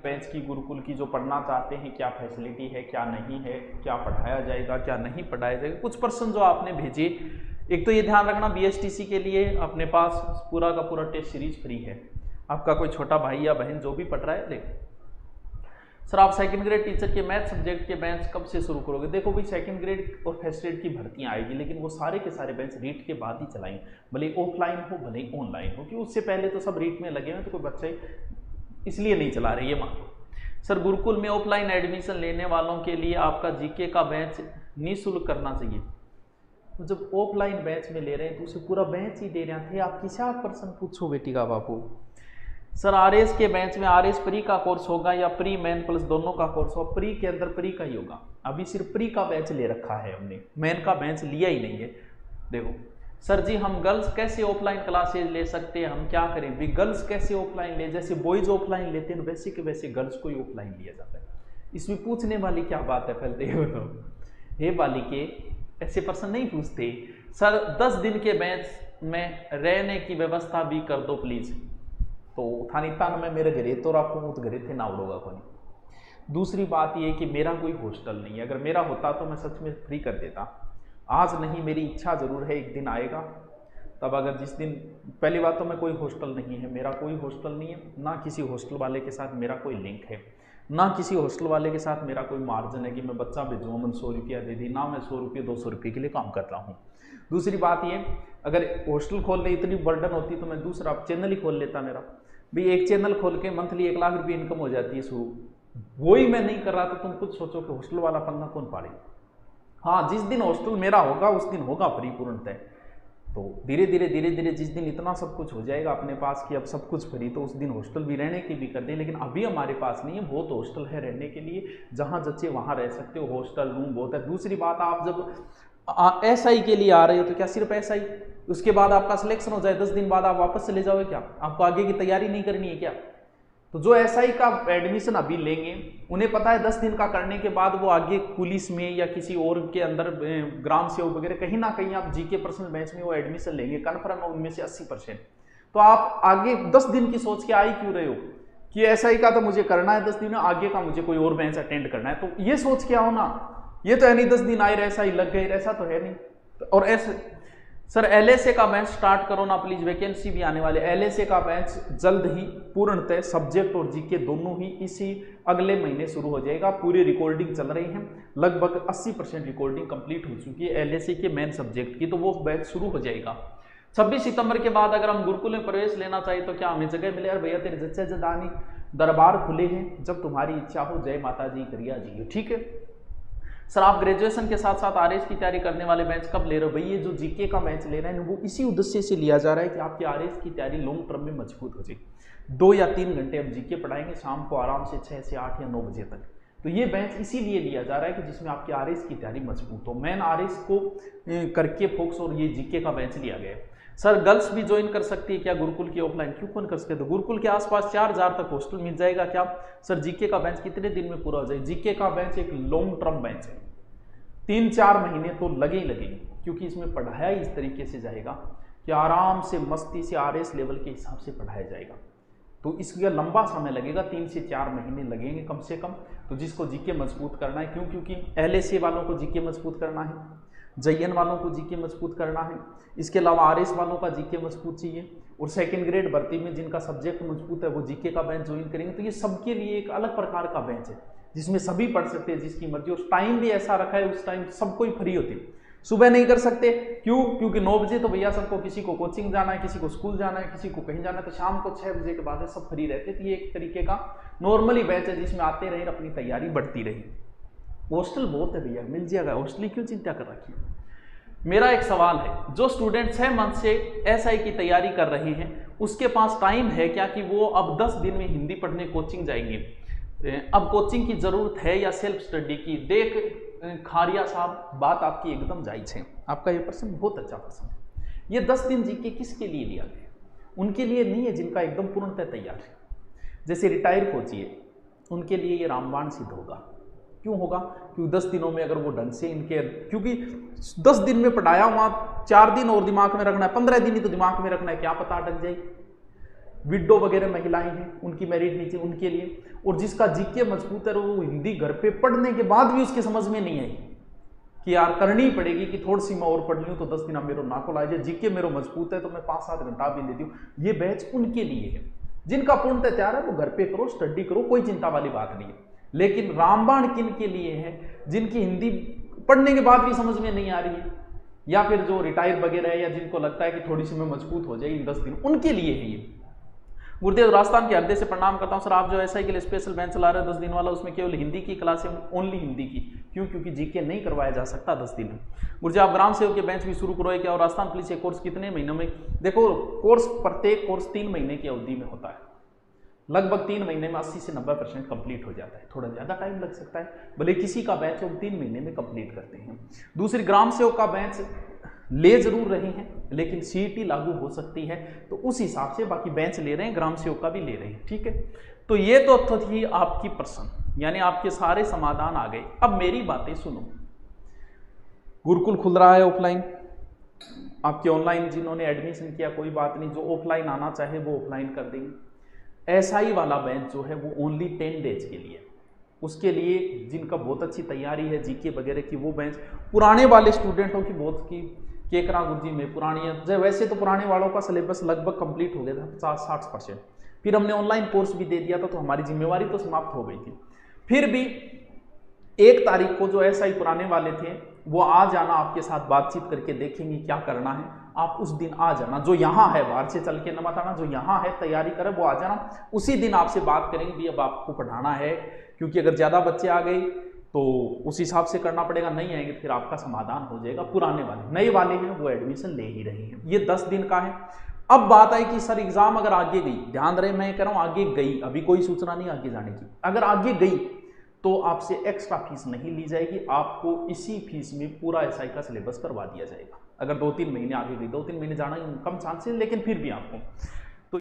Batch की गुरुकुल की जो पढ़ना चाहते हैं, क्या फैसिलिटी है, क्या नहीं है, क्या पढ़ाया जाएगा, क्या नहीं पढ़ाया जाएगा। कुछ प्रश्न जो आपने भेजे, एक तो ये ध्यान रखना BSTC के लिए अपने पास पूरा का पूरा टेस्ट सीरीज फ्री है। आपका कोई छोटा भाई या बहन जो भी पढ़ रहा है, देखो सर आप सेकंड ग्रेड टीचर के मैथ सब्जेक्ट के बेंच कब से शुरू करोगे? देखो भाई सेकंड ग्रेड और फर्स्ट ग्रेड की भर्तियां आएगी, लेकिन वो सारे के सारे बेंच रीट के बाद ही चलाएंगे, भले ऑफलाइन हो भले ऑनलाइन हो, क्योंकि उससे पहले तो सब रीट में लगे हैं, तो कोई बच्चे इसलिए नहीं चला रहे, ये मान लो। सर गुरुकुल में ऑफलाइन एडमिशन लेने वालों के लिए आपका जीके का बैच निःशुल्क करना चाहिए। तो जब ऑफलाइन बैच में ले रहे हैं तो उसे पूरा बैच ही दे रहे थे, आप किसी आप पर्सन पूछो बेटी का बापू। सर RS के बैच में RS प्री का कोर्स होगा या प्री मैन प्लस दोनों का कोर्स होगा? प्री के अंदर प्री का ही होगा, अभी सिर्फ प्री का बैच ले रखा है हमने, मैन का बैच लिया ही नहीं है। देखो सर जी हम गर्ल्स कैसे ऑफलाइन क्लासेज ले सकते हैं, हम क्या करें भी? गर्ल्स कैसे ऑफलाइन ले, जैसे बॉयज ऑफलाइन लेते हैं वैसे के वैसे गर्ल्स को ही ऑफलाइन लिया जाता है। इसमें पूछने वाली क्या बात है? पहले ये बताओ, हे बालिके ऐसे पर्सन नहीं पूछते। सर 10 दिन के बैच में रहने की व्यवस्था भी कर दो प्लीज। तो थानी तान में मेरे घरे तो राखू तो घरे थे ना उड़ोगा कोई। दूसरी बात ये कि मेरा कोई हॉस्टल नहीं है, अगर मेरा होता तो मैं सच में फ्री कर देता, आज नहीं, मेरी इच्छा जरूर है, एक दिन आएगा तब। अगर जिस दिन, पहली बात तो मैं कोई हॉस्टल नहीं है, मेरा कोई हॉस्टल नहीं है, ना किसी हॉस्टल वाले के साथ मेरा कोई लिंक है, ना किसी हॉस्टल वाले के साथ मेरा कोई मार्जिन है कि मैं बच्चा भेजूँ मैंने 100 रुपया दे दी, ना मैं 100 रुपये 200 रुपये के लिए काम कर रहा हूँ। दूसरी बात ये, अगर हॉस्टल खोलने इतनी बर्डन होती तो मैं दूसरा चैनल ही खोल लेता मेरा भी, एक चैनल खोल के मंथली 1 लाख रुपये इनकम हो जाती है शुरू, वो ही मैं नहीं कर रहा था। तुम खुद सोचो कि हॉस्टल वाला पन्ना कौन पाड़े। हाँ जिस दिन हॉस्टल मेरा होगा उस दिन होगा फ्री पूर्णतः, तो धीरे धीरे जिस दिन इतना सब कुछ हो जाएगा अपने पास कि अब सब कुछ फ्री, तो उस दिन हॉस्टल भी रहने की भी कर दें। लेकिन अभी हमारे पास नहीं है, बहुत हॉस्टल है रहने के लिए, जहाँ जच्चे वहाँ रह सकते हो, हॉस्टल रूम बहुत है। दूसरी बात, आप जब SI के लिए आ रहे हो तो क्या सिर्फ SI, उसके बाद आपका सिलेक्शन हो जाए 10 दिन बाद आप वापस चले जाओगे क्या? आपको आगे की तैयारी नहीं करनी है क्या? तो जो SI का एडमिशन अभी लेंगे उन्हें पता है 10 दिन का करने के बाद वो आगे पुलिस में या किसी और के अंदर ग्राम सेवक वगैरह कहीं ना कहीं आप GK पर्सनल बैच में वो एडमिशन लेंगे, कन्फर्म है उनमें से 80%। तो आप आगे 10 दिन की सोच के आ ही क्यों रहे हो कि SI का तो मुझे करना है 10 दिन, आगे का मुझे कोई और बैच अटेंड करना है, तो ये सोच के आओ ना। ये तो है नहीं 10 दिन आए ऐसा ही लग गए, ऐसा तो है नहीं। और ऐसे सर LSA का बैच स्टार्ट करो ना प्लीज, वैकेंसी भी आने वाले। LSA का बैच जल्द ही पूर्णतः सब्जेक्ट और GK दोनों ही इसी अगले महीने शुरू हो जाएगा। पूरी रिकॉर्डिंग चल रही है, लगभग 80% रिकॉर्डिंग कंप्लीट हो चुकी है LSA के मेन सब्जेक्ट की, तो वो बैच शुरू हो जाएगा 26 सितंबर के बाद। अगर हम गुरुकुल में प्रवेश लेना चाहिए तो क्या हमें जगह मिले? यार भैया तेरे जच्चे जदानी दरबार खुले हैं, जब तुम्हारी इच्छा हो जय माता जी करिया जी, ठीक है। सर आप ग्रेजुएशन के साथ साथ RS की तैयारी करने वाले बैच कब ले रहे हो? भाई ये जो GK का बैच ले रहे हैं वो इसी उद्देश्य से लिया जा रहा है कि आपकी RS की तैयारी लॉन्ग टर्म में मजबूत हो जाए। 2 या 3 घंटे अब GK पढ़ाएंगे शाम को आराम से 6 से 8 या 9 बजे तक, तो ये बैच इसीलिए लिया जा रहा है कि जिसमें आपकी RS की तैयारी मजबूत हो। मेन RS को करके फोकस और ये GK का बैच लिया गया है। सर गर्ल्स भी ज्वाइन कर सकती है क्या गुरुकुल की ऑफलाइन? क्यों कौन कर सकते? तो गुरुकुल के आसपास 4000 तक हॉस्टल मिल जाएगा क्या? सर GK का बैच कितने दिन में पूरा हो जाए? GK का बैच एक लॉन्ग टर्म बैच है, 3-4 महीने तो लगे ही लगेंगे, क्योंकि इसमें पढ़ाया इस तरीके से जाएगा कि आराम से मस्ती से RS लेवल के हिसाब से पढ़ाया जाएगा। तो इसका लंबा समय लगेगा, 3 से 4 महीने लगेंगे कम से कम। तो जिसको GK मजबूत करना है, क्यों? क्योंकि LSA वालों को GK मजबूत करना है, JN वालों को GK मजबूत करना है, इसके अलावा RS वालों का GK मजबूत चाहिए, और सेकंड ग्रेड भर्ती में जिनका सब्जेक्ट मजबूत है वो GK का बैच ज्वाइन करेंगे। तो ये सबके लिए एक अलग प्रकार का बैच है जिसमें सभी पढ़ सकते हैं जिसकी मर्जी, और टाइम भी ऐसा रखा है उस टाइम सबको ही फ्री होती है। सुबह नहीं कर सकते, क्यों? क्योंकि 9 बजे तो भैया सबको, किसी को कोचिंग जाना है, किसी को स्कूल जाना है, किसी को कहीं जाना है, तो शाम को 6 बजे के बाद सब फ्री रहते। तो ये एक तरीके का नॉर्मली बैच है जिसमें आते रहे, अपनी तैयारी बढ़ती रही। हॉस्टल बहुत है भैया, मिल जाएगा हॉस्टल, क्यों चिंता कर रखी है? मेरा एक सवाल है, जो स्टूडेंट 6 मंथ से SI की तैयारी कर रहे हैं उसके पास टाइम है क्या कि वो अब 10 दिन में हिंदी पढ़ने कोचिंग जाएंगे? अब कोचिंग की जरूरत है या सेल्फ स्टडी की? देख खारिया साहब, बात आपकी एकदम जायज है, आपका ये प्रश्न बहुत अच्छा प्रश्न है। ये 10 दिन GK किसके लिए लिया गया? उनके लिए नहीं है जिनका एकदम पूर्णतः तैयार है, जैसे रिटायर फौजी है, उनके लिए ये रामबाण सिद्ध होगा। क्यों होगा? क्योंकि 10 दिनों में अगर वो ढंग से इनके, क्योंकि 10 दिन में पढ़ाया वहां 4 दिन और दिमाग में रखना है, 15 दिन ही तो दिमाग में रखना है, क्या पता अटक जाए। विडो वगैरह महिलाएं हैं, उनकी मेरिट नीचे, उनके लिए। और जिसका जीके मजबूत है वो हिंदी घर पे पढ़ने के बाद भी उसके समझ में नहीं आई कि यार करनी ही पड़ेगी कि थोड़ी सी मैं और पढ़ लूँ तो 10 दिन मेरे नाको ला जाए, जीके मेरा मजबूत है तो मैं 5-7 घंटा भी देती हूँ। ये बैच उनके लिए है। जिनका पूर्णतः तैयार है वो घर पे करो, स्टडी करो, कोई चिंता वाली बात नहीं है। लेकिन रामबाण किन के लिए है? जिनकी हिंदी पढ़ने के बाद भी समझ में नहीं आ रही है, या फिर जो रिटायर वगैरह है, या जिनको लगता है कि थोड़ी सी मैं मजबूत हो जाएगी 10 दिन, उनके लिए है ये। गुरुदेव राजस्थान के हृदय से प्रणाम करता हूं सर। आप जो एसआई के लिए स्पेशल बेंच चला रहे हैं 10 दिन वाला, उसमें केवल हिंदी की क्लास है, ओनली हिंदी की। क्यों? क्योंकि जीके नहीं करवाया जा सकता 10 दिन में। गुरुजी आप ग्राम सेवक के बेंच भी शुरू करो क्या? और राजस्थान पुलिस के कोर्स कितने महीनों में? देखो कोर्स, प्रत्येक कोर्स 3 महीने की अवधि में होता है। लगभग 3 महीने में 80 से 90% कंप्लीट हो जाता है। थोड़ा ज़्यादा टाइम लग सकता है, भले किसी का बैच हो 3 महीने में कंप्लीट करते हैं। दूसरी, ग्राम सेवक का बैच ले जरूर रहे हैं, लेकिन सीईटी लागू हो सकती है, तो उस हिसाब से बाकी बेंच ले रहे हैं, ग्राम सेवक का भी ले रहे हैं। ठीक है, तो ये तो थी आपकी प्रश्न, यानी आपके सारे समाधान आ गए। अब मेरी बातें सुनो। गुरुकुल खुल रहा है ऑफलाइन, आपके ऑनलाइन जिन्होंने एडमिशन किया कोई बात नहीं, जो ऑफलाइन आना चाहे वो ऑफलाइन कर देंगे। एसआई वाला बैच जो है वो ओनली 10 डेज के लिए, उसके लिए जिनका बहुत अच्छी तैयारी है जीके वगैरह की, वो बेंच पुराने वाले स्टूडेंटों की बहुत की केकरा गुरुजी में पुरानी है। वैसे तो पुराने वालों का सिलेबस लगभग कंप्लीट हो गया था 50-60%, फिर हमने ऑनलाइन कोर्स भी दे दिया था, तो हमारी जिम्मेवारी तो समाप्त हो गई थी। फिर भी 1 तारीख को जो एसआई पुराने वाले थे वो आ जाना, आपके साथ बातचीत करके देखेंगे क्या करना है। आप उस दिन आ जाना, जो यहाँ है बाहर से चल के न मत आना, जो यहाँ है तैयारी करे वो आ जाना। उसी दिन आपसे बात करेंगे भी अब आपको पढ़ाना है, क्योंकि अगर ज़्यादा बच्चे आ गए तो उस हिसाब से करना पड़ेगा, नहीं आएंगे फिर आपका समाधान हो जाएगा। पुराने वाले, नए वाले हैं वो एडमिशन ले ही रहे हैं। ये 10 दिन का है। अब बात आई कि सर एग्जाम अगर आगे गई, ध्यान रहे मैं कह रहा हूँ आगे गई, अभी कोई सूचना नहीं आगे जाने की, अगर आगे गई तो आपसे एक्स्ट्रा फीस नहीं ली जाएगी, आपको इसी फीस में पूरा एसआई का सिलेबस करवा दिया जाएगा। अगर 2-3 महीने आगे गई, 2-3 महीने जाना कम चांसेस, लेकिन फिर भी आपको